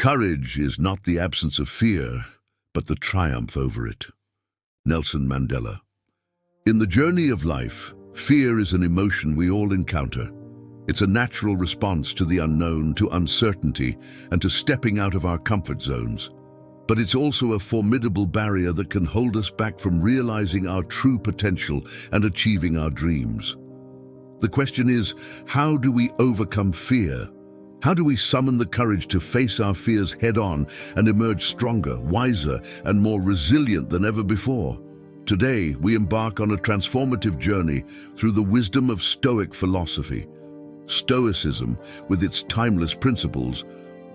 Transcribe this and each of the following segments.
Courage is not the absence of fear, but the triumph over it. Nelson Mandela. In the journey of life, fear is an emotion we all encounter. It's a natural response to the unknown, to uncertainty, and to stepping out of our comfort zones. But it's also a formidable barrier that can hold us back from realizing our true potential and achieving our dreams. The question is, how do we overcome fear? How do we summon the courage to face our fears head-on and emerge stronger, wiser, and more resilient than ever before? Today, we embark on a transformative journey through the wisdom of Stoic philosophy. Stoicism, with its timeless principles,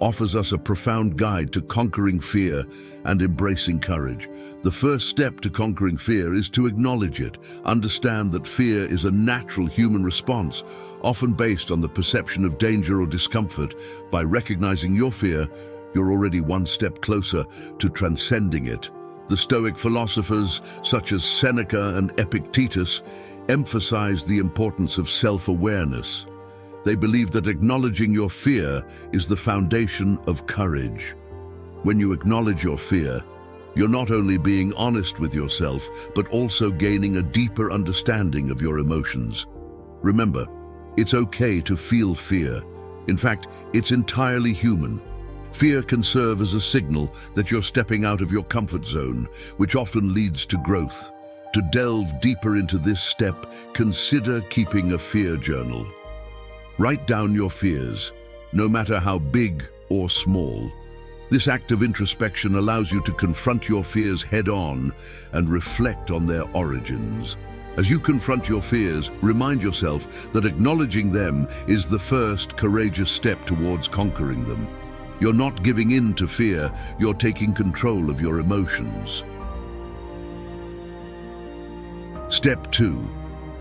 offers us a profound guide to conquering fear and embracing courage. The first step to conquering fear is to acknowledge it. Understand that fear is a natural human response, often based on the perception of danger or discomfort. By recognizing your fear, you're already one step closer to transcending it. The Stoic philosophers, such as Seneca and Epictetus, emphasize the importance of self-awareness. They believe that acknowledging your fear is the foundation of courage. When you acknowledge your fear, you're not only being honest with yourself, but also gaining a deeper understanding of your emotions. Remember, it's okay to feel fear. In fact, it's entirely human. Fear can serve as a signal that you're stepping out of your comfort zone, which often leads to growth. To delve deeper into this step, consider keeping a fear journal. Write down your fears, no matter how big or small. This act of introspection allows you to confront your fears head-on and reflect on their origins. As you confront your fears, remind yourself that acknowledging them is the first courageous step towards conquering them. You're not giving in to fear, you're taking control of your emotions. Step 2.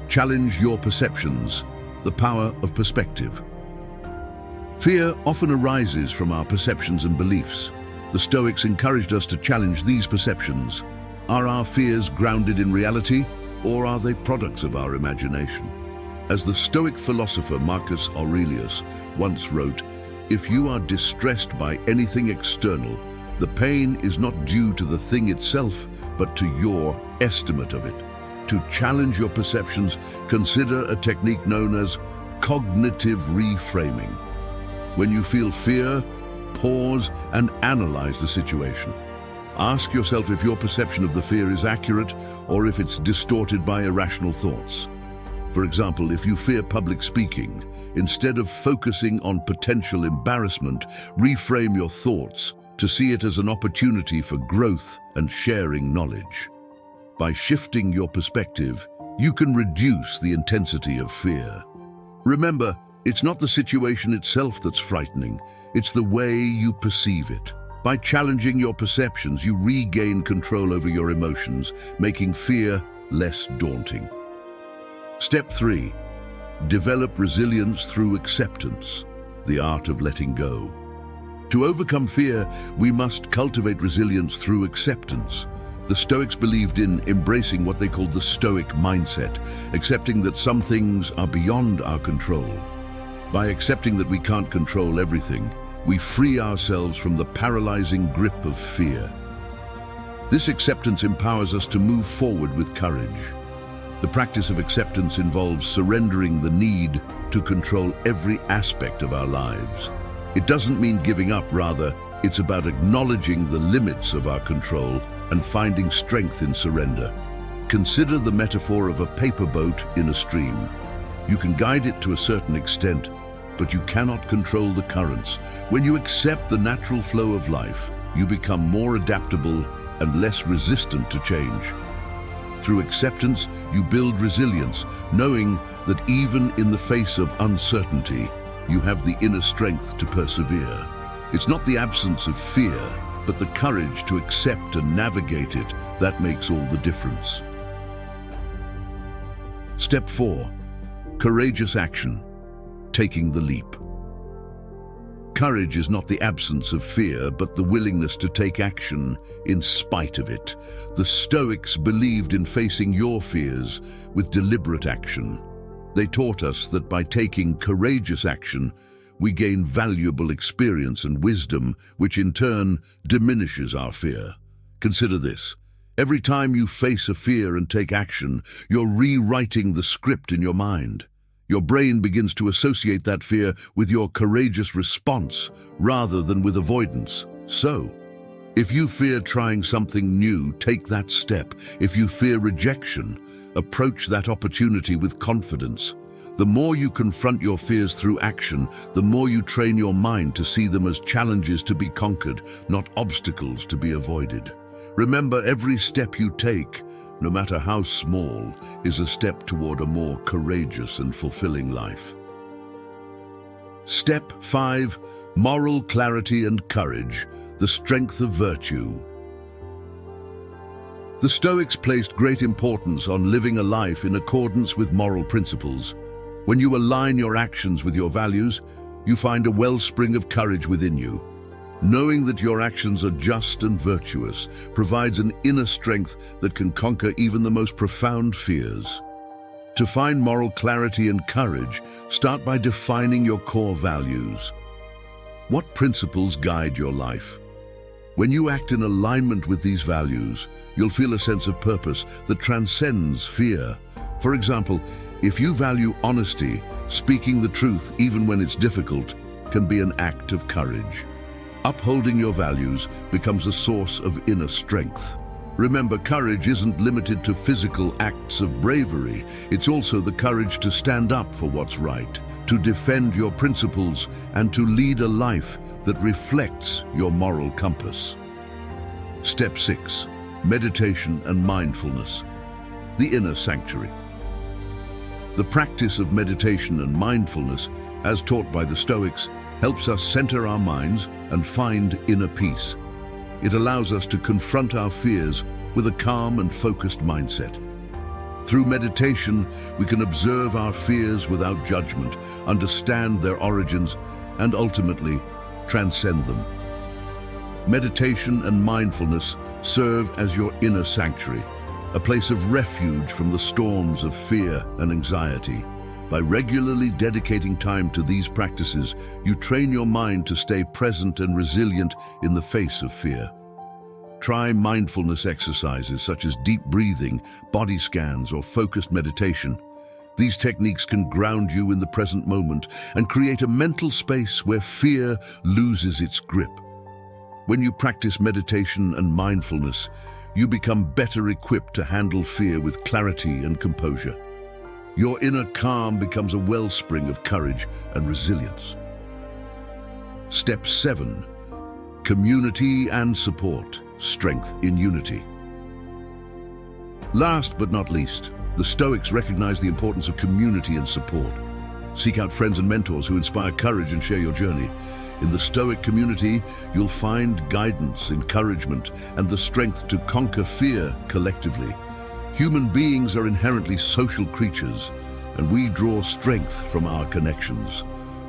Challenge your perceptions. The power of perspective. Fear often arises from our perceptions and beliefs. The Stoics encouraged us to challenge these perceptions. Are our fears grounded in reality, or are they products of our imagination? As the Stoic philosopher Marcus Aurelius once wrote, "If you are distressed by anything external, the pain is not due to the thing itself, but to your estimate of it." To challenge your perceptions, consider a technique known as cognitive reframing. When you feel fear, pause and analyze the situation. Ask yourself if your perception of the fear is accurate or if it's distorted by irrational thoughts. For example, if you fear public speaking, instead of focusing on potential embarrassment, reframe your thoughts to see it as an opportunity for growth and sharing knowledge. By shifting your perspective, you can reduce the intensity of fear. Remember, it's not the situation itself that's frightening, it's the way you perceive it. By challenging your perceptions, you regain control over your emotions, making fear less daunting. Step 3. Develop resilience through acceptance, the art of letting go. To overcome fear, we must cultivate resilience through acceptance. The Stoics believed in embracing what they called the Stoic mindset, accepting that some things are beyond our control. By accepting that we can't control everything, we free ourselves from the paralyzing grip of fear. This acceptance empowers us to move forward with courage. The practice of acceptance involves surrendering the need to control every aspect of our lives. It doesn't mean giving up, rather, it's about acknowledging the limits of our control and finding strength in surrender. Consider the metaphor of a paper boat in a stream. You can guide it to a certain extent, but you cannot control the currents. When you accept the natural flow of life, you become more adaptable and less resistant to change. Through acceptance, you build resilience, knowing that even in the face of uncertainty, you have the inner strength to persevere. It's not the absence of fear, but the courage to accept and navigate it that makes all the difference. Step 4. Courageous action. Taking the leap. Courage is not the absence of fear, but the willingness to take action in spite of it. The Stoics believed in facing your fears with deliberate action. They taught us that by taking courageous action, we gain valuable experience and wisdom, which in turn diminishes our fear. Consider this. Every time you face a fear and take action, you're rewriting the script in your mind. Your brain begins to associate that fear with your courageous response rather than with avoidance. So, if you fear trying something new, take that step. If you fear rejection, approach that opportunity with confidence. The more you confront your fears through action, the more you train your mind to see them as challenges to be conquered, not obstacles to be avoided. Remember, every step you take, no matter how small, is a step toward a more courageous and fulfilling life. Step 5. Moral clarity and courage, the strength of virtue. The Stoics placed great importance on living a life in accordance with moral principles. When you align your actions with your values, you find a wellspring of courage within you. Knowing that your actions are just and virtuous provides an inner strength that can conquer even the most profound fears. To find moral clarity and courage, start by defining your core values. What principles guide your life? When you act in alignment with these values, you'll feel a sense of purpose that transcends fear. For example, if you value honesty, speaking the truth even when it's difficult can be an act of courage. Upholding your values becomes a source of inner strength. Remember, courage isn't limited to physical acts of bravery. It's also the courage to stand up for what's right, to defend your principles, and to lead a life that reflects your moral compass. Step 6. Meditation and mindfulness. The inner sanctuary. The practice of meditation and mindfulness, as taught by the Stoics, helps us center our minds and find inner peace. It allows us to confront our fears with a calm and focused mindset. Through meditation, we can observe our fears without judgment, understand their origins, and ultimately transcend them. Meditation and mindfulness serve as your inner sanctuary, a place of refuge from the storms of fear and anxiety. By regularly dedicating time to these practices, you train your mind to stay present and resilient in the face of fear. Try mindfulness exercises such as deep breathing, body scans, or focused meditation. These techniques can ground you in the present moment and create a mental space where fear loses its grip. When you practice meditation and mindfulness, you become better equipped to handle fear with clarity and composure. Your inner calm becomes a wellspring of courage and resilience. Step 7. Community and support. Strength in unity. Last but not least, the Stoics recognize the importance of community and support. Seek out friends and mentors who inspire courage and share your journey. In the Stoic community, you'll find guidance, encouragement, and the strength to conquer fear collectively. Human beings are inherently social creatures, and we draw strength from our connections.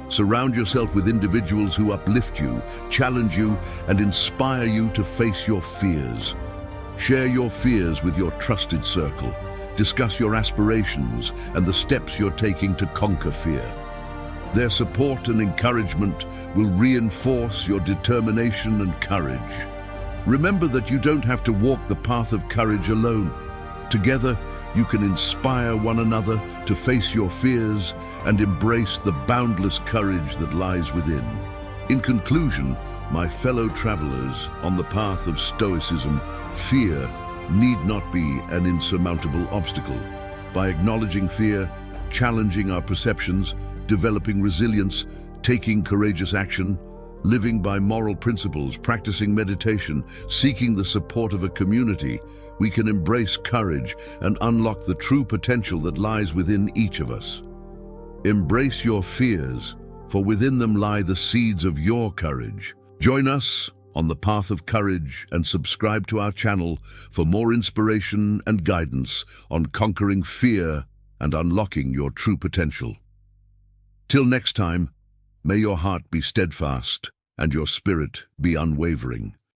Surround yourself with individuals who uplift you, challenge you, and inspire you to face your fears. Share your fears with your trusted circle. Discuss your aspirations and the steps you're taking to conquer fear. Their support and encouragement will reinforce your determination and courage. Remember that you don't have to walk the path of courage alone. Together, you can inspire one another to face your fears and embrace the boundless courage that lies within. In conclusion, my fellow travelers on the path of Stoicism, fear need not be an insurmountable obstacle. By acknowledging fear, challenging our perceptions, developing resilience, taking courageous action, living by moral principles, practicing meditation, seeking the support of a community, we can embrace courage and unlock the true potential that lies within each of us. Embrace your fears, for within them lie the seeds of your courage. Join us on the path of courage and subscribe to our channel for more inspiration and guidance on conquering fear and unlocking your true potential. Till next time, may your heart be steadfast and your spirit be unwavering.